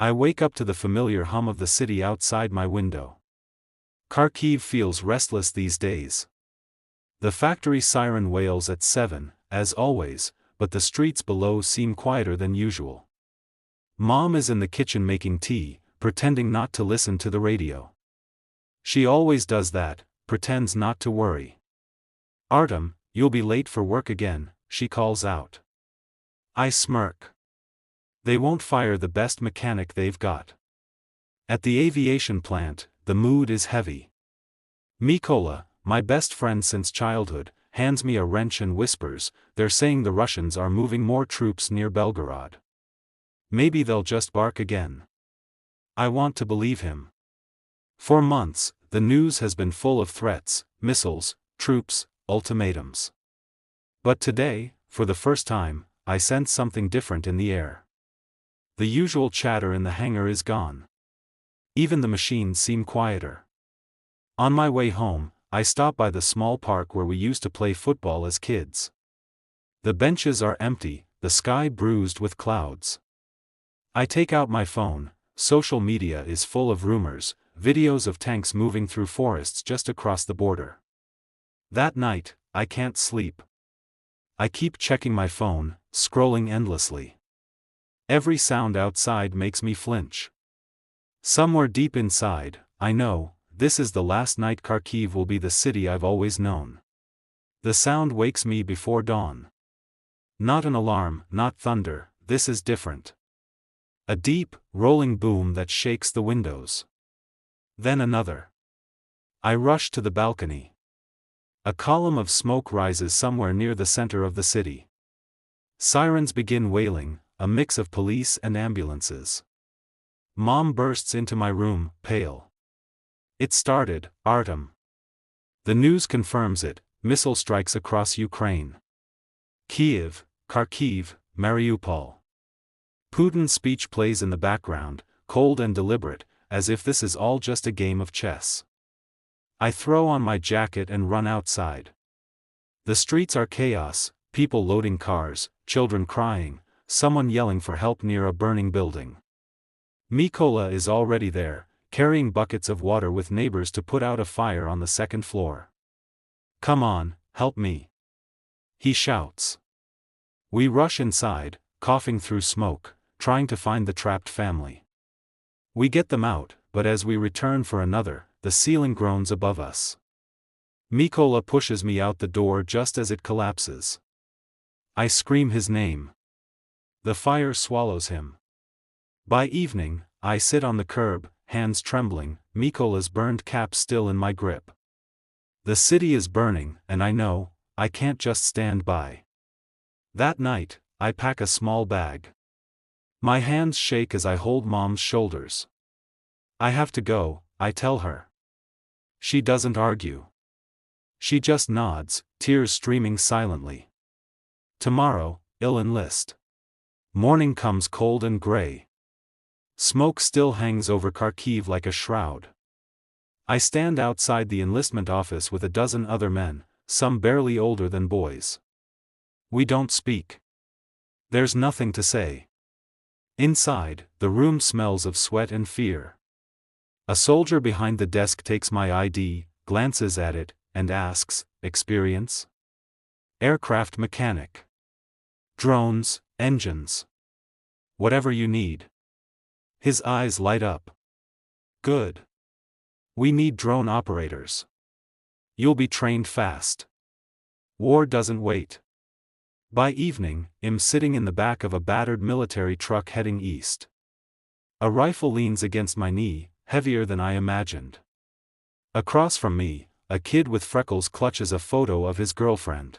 I wake up to the familiar hum of the city outside my window. Kharkiv feels restless these days. The factory siren wails at 7, as always, but the streets below seem quieter than usual. Mom is in the kitchen making tea, pretending not to listen to the radio. She always does that, pretends not to worry. "Artem, you'll be late for work again," she calls out. I smirk. They won't fire the best mechanic they've got. At the aviation plant, the mood is heavy. Mykola, my best friend since childhood, hands me a wrench and whispers, "They're saying the Russians are moving more troops near Belgorod. Maybe they'll just bark again." I want to believe him. For months, the news has been full of threats, missiles, troops, ultimatums. But today, for the first time, I sense something different in the air. The usual chatter in the hangar is gone. Even the machines seem quieter. On my way home, I stop by the small park where we used to play football as kids. The benches are empty, the sky bruised with clouds. I take out my phone. Social media is full of rumors, videos of tanks moving through forests just across the border. That night, I can't sleep. I keep checking my phone, scrolling endlessly. Every sound outside makes me flinch. Somewhere deep inside, I know, this is the last night Kharkiv will be the city I've always known. The sound wakes me before dawn. Not an alarm, not thunder, this is different. A deep, rolling boom that shakes the windows. Then another. I rush to the balcony. A column of smoke rises somewhere near the center of the city. Sirens begin wailing, a mix of police and ambulances. Mom bursts into my room, pale. "It started, Artem." The news confirms it, missile strikes across Ukraine. Kiev, Kharkiv, Mariupol. Putin's speech plays in the background, cold and deliberate, as if this is all just a game of chess. I throw on my jacket and run outside. The streets are chaos, people loading cars, children crying, someone yelling for help near a burning building. Mykola is already there, carrying buckets of water with neighbors to put out a fire on the second floor. "Come on, help me," he shouts. We rush inside, coughing through smoke, trying to find the trapped family. We get them out, but as we return for another, the ceiling groans above us. Mykola pushes me out the door just as it collapses. I scream his name. The fire swallows him. By evening, I sit on the curb, hands trembling, Mykola's burned cap still in my grip. The city is burning, and I know, I can't just stand by. That night, I pack a small bag. My hands shake as I hold Mom's shoulders. "I have to go," I tell her. She doesn't argue. She just nods, tears streaming silently. Tomorrow, I'll enlist. Morning comes cold and gray. Smoke still hangs over Kharkiv like a shroud. I stand outside the enlistment office with a dozen other men, some barely older than boys. We don't speak. There's nothing to say. Inside, the room smells of sweat and fear. A soldier behind the desk takes my ID, glances at it, and asks, "Experience?" "Aircraft mechanic." "Drones, engines. Whatever you need." His eyes light up. "Good. We need drone operators. You'll be trained fast. War doesn't wait." By evening, I'm sitting in the back of a battered military truck heading east. A rifle leans against my knee, heavier than I imagined. Across from me, a kid with freckles clutches a photo of his girlfriend.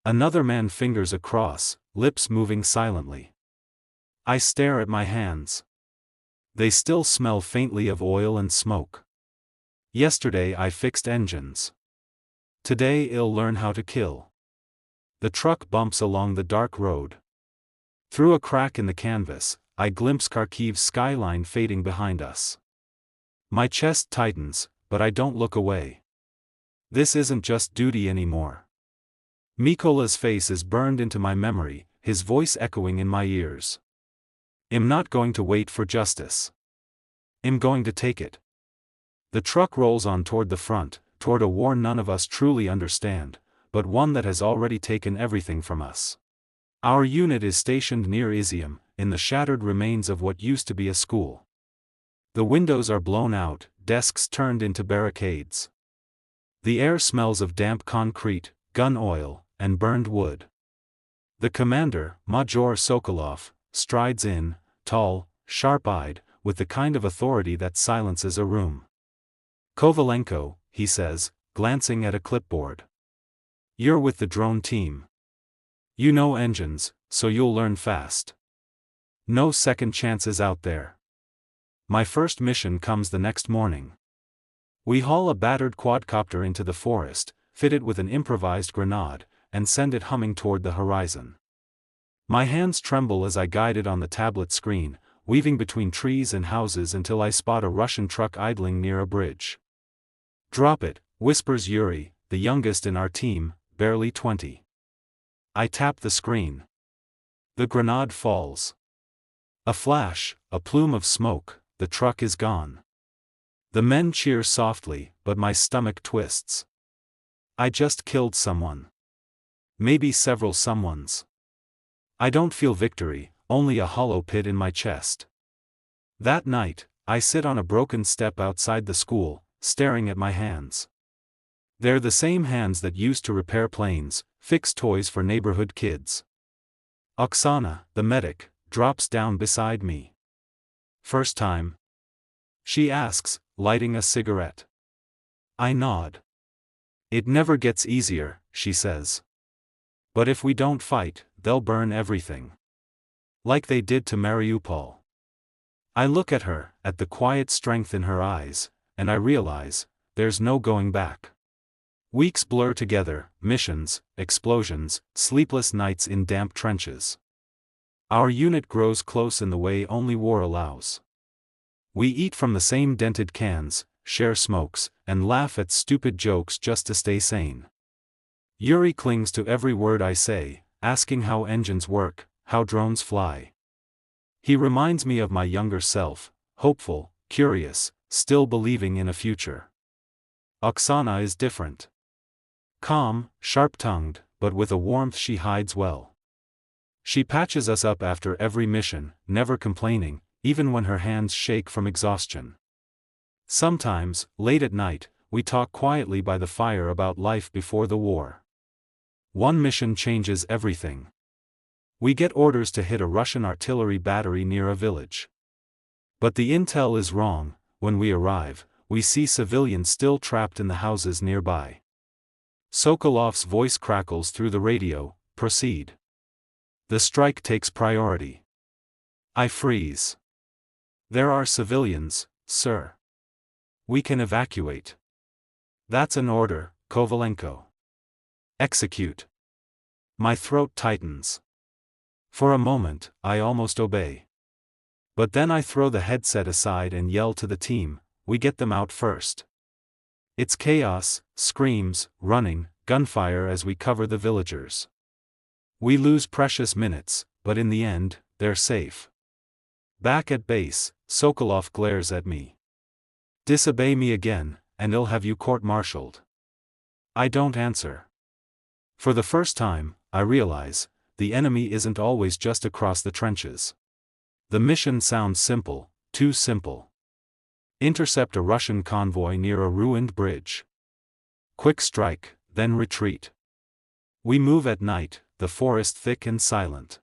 Another man fingers across, lips moving silently. I stare at my hands. They still smell faintly of oil and smoke. Yesterday I fixed engines. Today I'll learn how to kill. The truck bumps along the dark road. Through a crack in the canvas, I glimpse Kharkiv's skyline fading behind us. My chest tightens, but I don't look away. This isn't just duty anymore. Mykola's face is burned into my memory, his voice echoing in my ears. I'm not going to wait for justice. I'm going to take it. The truck rolls on toward the front, toward a war none of us truly understand, but one that has already taken everything from us. Our unit is stationed near Izium, in the shattered remains of what used to be a school. The windows are blown out, desks turned into barricades. The air smells of damp concrete, gun oil, and burned wood. The commander, Major Sokolov, strides in, tall, sharp-eyed, with the kind of authority that silences a room. "Kovalenko," he says, glancing at a clipboard. "You're with the drone team. You know engines, so you'll learn fast. No second chances out there." My first mission comes the next morning. We haul a battered quadcopter into the forest, fit it with an improvised grenade, and send it humming toward the horizon. My hands tremble as I guide it on the tablet screen, weaving between trees and houses until I spot a Russian truck idling near a bridge. "Drop it," whispers Yuri, the youngest in our team, barely 20. I tap the screen. The grenade falls. A flash, a plume of smoke, the truck is gone. The men cheer softly, but my stomach twists. I just killed someone. Maybe several someones. I don't feel victory, only a hollow pit in my chest. That night, I sit on a broken step outside the school, staring at my hands. They're the same hands that used to repair planes, fix toys for neighborhood kids. Oksana, the medic, drops down beside me. "First time?" she asks, lighting a cigarette. I nod. "It never gets easier," she says. "But if we don't fight, they'll burn everything. Like they did to Mariupol." I look at her, at the quiet strength in her eyes, and I realize, there's no going back. Weeks blur together, missions, explosions, sleepless nights in damp trenches. Our unit grows close in the way only war allows. We eat from the same dented cans, share smokes, and laugh at stupid jokes just to stay sane. Yuri clings to every word I say, asking how engines work, how drones fly. He reminds me of my younger self, hopeful, curious, still believing in a future. Oksana is different. Calm, sharp-tongued, but with a warmth she hides well. She patches us up after every mission, never complaining, even when her hands shake from exhaustion. Sometimes, late at night, we talk quietly by the fire about life before the war. One mission changes everything. We get orders to hit a Russian artillery battery near a village. But the intel is wrong. When we arrive, we see civilians still trapped in the houses nearby. Sokolov's voice crackles through the radio, "Proceed. The strike takes priority." I freeze. "There are civilians, sir. We can evacuate." "That's an order, Kovalenko." "Execute." My throat tightens. For a moment, I almost obey. But then I throw the headset aside and yell to the team, "We get them out first." It's chaos, screams, running, gunfire as we cover the villagers. We lose precious minutes, but in the end, they're safe. Back at base, Sokolov glares at me. "Disobey me again, and I'll have you court-martialed." I don't answer. For the first time, I realize, the enemy isn't always just across the trenches. The mission sounds simple, too simple. Intercept a Russian convoy near a ruined bridge. Quick strike, then retreat. We move at night, the forest thick and silent.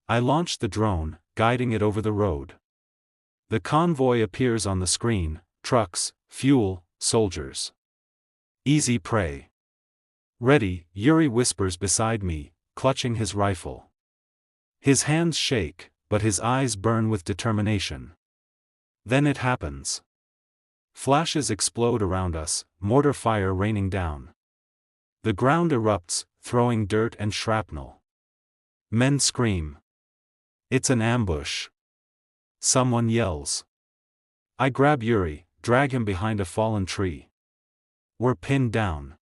I launch the drone, guiding it over the road. The convoy appears on the screen, trucks, fuel, soldiers. Easy prey. "Ready," Yuri whispers beside me, clutching his rifle. His hands shake, but his eyes burn with determination. Then it happens. Flashes explode around us, mortar fire raining down. The ground erupts, throwing dirt and shrapnel. Men scream. It's an ambush. Someone yells. I grab Yuri, drag him behind a fallen tree. We're pinned down.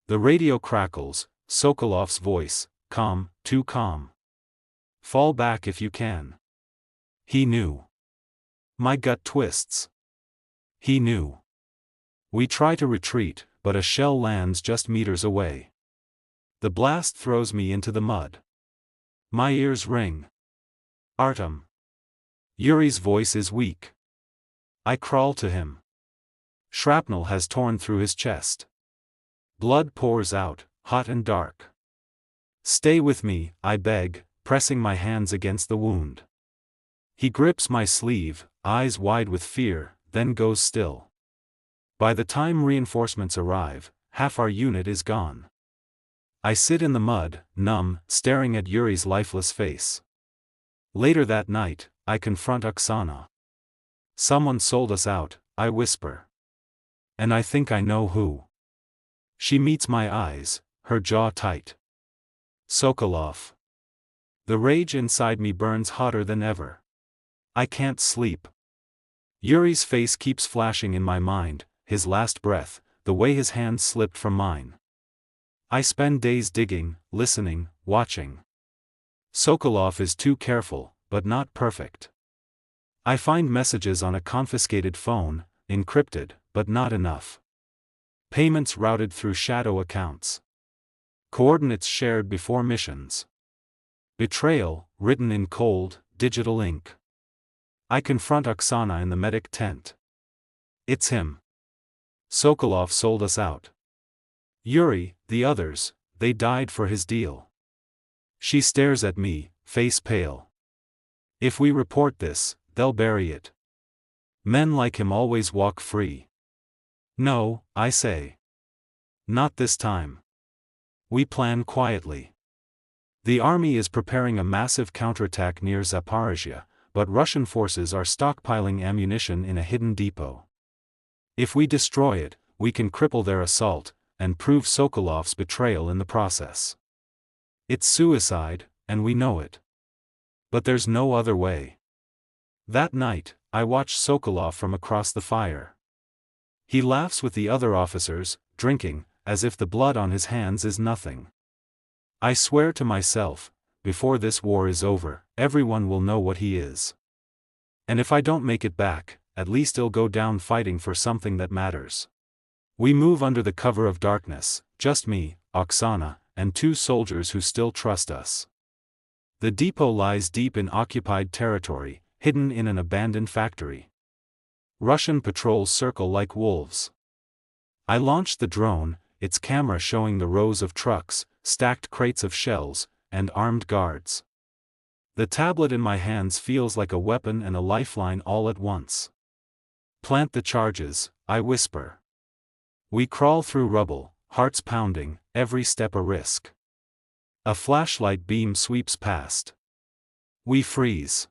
The radio crackles, Sokolov's voice, calm, too calm. "Fall back if you can. He knew. My gut twists. He knew. We try to retreat, but a shell lands just meters away. The blast throws me into the mud. My ears ring. Artem. Yuri's voice is weak. I crawl to him. Shrapnel has torn through his chest. Blood pours out, hot and dark. Stay with me, I beg, pressing my hands against the wound. He grips my sleeve, eyes wide with fear, then goes still. By the time reinforcements arrive, half our unit is gone. I sit in the mud, numb, staring at Yuri's lifeless face. Later that night, I confront Oksana. Someone sold us out, I whisper. And I think I know who. She meets my eyes, her jaw tight. Sokolov. The rage inside me burns hotter than ever. I can't sleep. Yuri's face keeps flashing in my mind, his last breath, the way his hand slipped from mine. I spend days digging, listening, watching. Sokolov is too careful, but not perfect. I find messages on a confiscated phone, encrypted, but not enough. Payments routed through shadow accounts. Coordinates shared before missions. Betrayal, written in cold, digital ink. I confront Oksana in the medic tent. It's him. Sokolov sold us out. Yuri, the others, they died for his deal. She stares at me, face pale. If we report this, they'll bury it. Men like him always walk free. No, I say. Not this time. We plan quietly. The army is preparing a massive counterattack near Zaporizhia, but Russian forces are stockpiling ammunition in a hidden depot. If we destroy it, we can cripple their assault, and prove Sokolov's betrayal in the process. It's suicide, and we know it. But there's no other way. That night, I watch Sokolov from across the fire. He laughs with the other officers, drinking, as if the blood on his hands is nothing. I swear to myself, before this war is over, everyone will know what he is. And if I don't make it back, at least he'll go down fighting for something that matters. We move under the cover of darkness, just me, Oksana, and 2 soldiers who still trust us. The depot lies deep in occupied territory, hidden in an abandoned factory. Russian patrols circle like wolves. I launch the drone, its camera showing the rows of trucks, stacked crates of shells, and armed guards. The tablet in my hands feels like a weapon and a lifeline all at once. Plant the charges, I whisper. We crawl through rubble, hearts pounding, every step a risk. A flashlight beam sweeps past. We freeze.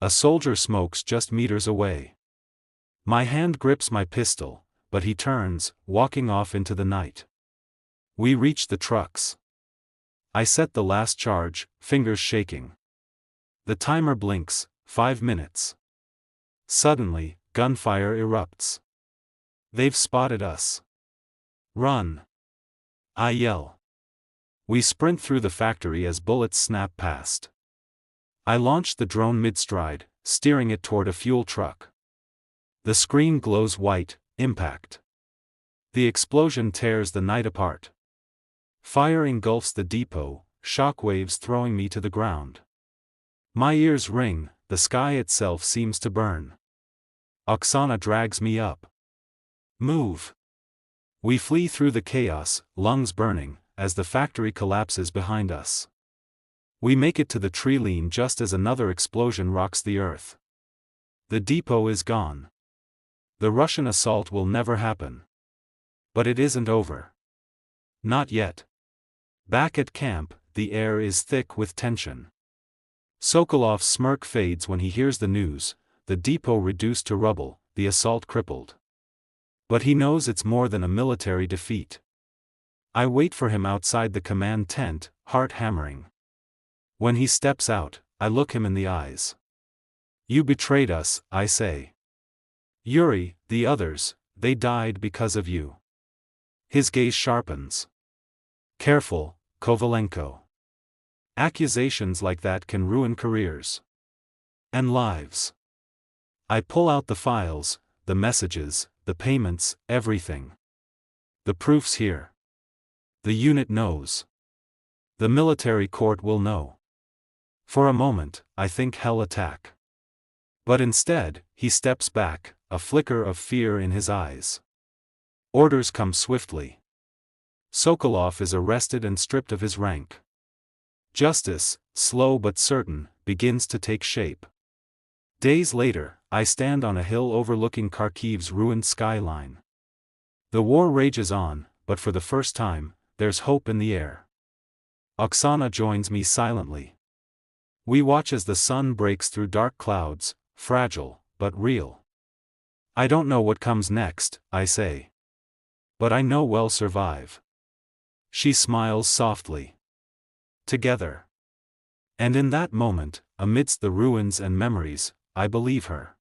A soldier smokes just meters away. My hand grips my pistol, but he turns, walking off into the night. We reach the trucks. I set the last charge, fingers shaking. The timer blinks, 5 minutes. Suddenly, gunfire erupts. They've spotted us. Run! I yell. We sprint through the factory as bullets snap past. I launch the drone mid-stride, steering it toward a fuel truck. The screen glows white, impact. The explosion tears the night apart. Fire engulfs the depot, shockwaves throwing me to the ground. My ears ring, the sky itself seems to burn. Oksana drags me up. Move! We flee through the chaos, lungs burning, as the factory collapses behind us. We make it to the tree line just as another explosion rocks the earth. The depot is gone. The Russian assault will never happen. But it isn't over. Not yet. Back at camp, the air is thick with tension. Sokolov's smirk fades when he hears the news, the depot reduced to rubble, the assault crippled. But he knows it's more than a military defeat. I wait for him outside the command tent, heart hammering. When he steps out, I look him in the eyes. You betrayed us, I say. Yuri, the others, they died because of you. His gaze sharpens. Careful, Kovalenko. Accusations like that can ruin careers. And lives. I pull out the files, the messages, the payments, everything. The proof's here. The unit knows. The military court will know. For a moment, I think hell attack. But instead, he steps back, a flicker of fear in his eyes. Orders come swiftly. Sokolov is arrested and stripped of his rank. Justice, slow but certain, begins to take shape. Days later, I stand on a hill overlooking Kharkiv's ruined skyline. The war rages on, but for the first time, there's hope in the air. Oksana joins me silently. We watch as the sun breaks through dark clouds, fragile, but real. I don't know what comes next, I say. But I know we'll survive. She smiles softly. Together. And in that moment, amidst the ruins and memories, I believe her.